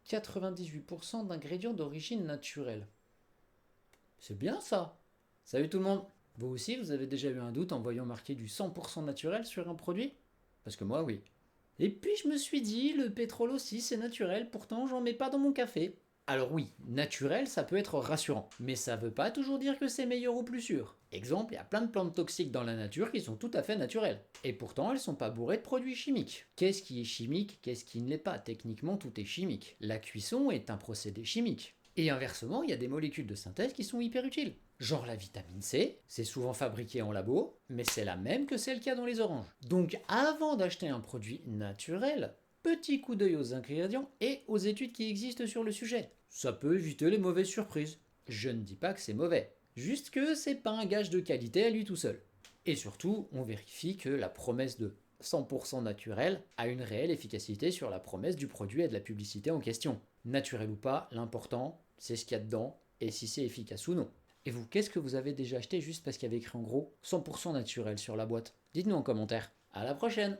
98% d'ingrédients d'origine naturelle. C'est bien ça. Salut tout le monde. Vous aussi, vous avez déjà eu un doute en voyant marqué du 100% naturel sur un produit? Parce que moi, oui. Et puis je me suis dit, le pétrole aussi c'est naturel, pourtant j'en mets pas dans mon café. Alors oui, naturel ça peut être rassurant, mais ça veut pas toujours dire que c'est meilleur ou plus sûr. Exemple, il y a plein de plantes toxiques dans la nature qui sont tout à fait naturelles. Et pourtant elles sont pas bourrées de produits chimiques. Qu'est-ce qui est chimique, qu'est-ce qui ne l'est pas? Techniquement tout est chimique. La cuisson est un procédé chimique. Et inversement, il y a des molécules de synthèse qui sont hyper utiles. Genre la vitamine C, c'est souvent fabriqué en labo, mais c'est la même que celle qu'il y a dans les oranges. Donc avant d'acheter un produit naturel, petit coup d'œil aux ingrédients et aux études qui existent sur le sujet. Ça peut éviter les mauvaises surprises. Je ne dis pas que c'est mauvais, juste que c'est pas un gage de qualité à lui tout seul. Et surtout, on vérifie que la promesse de 100% naturel a une réelle efficacité sur la promesse du produit et de la publicité en question. Naturel ou pas, l'important, c'est ce qu'il y a dedans et si c'est efficace ou non. Et vous, qu'est-ce que vous avez déjà acheté juste parce qu'il y avait écrit en gros 100% naturel sur la boîte? Dites-nous en commentaire. À la prochaine!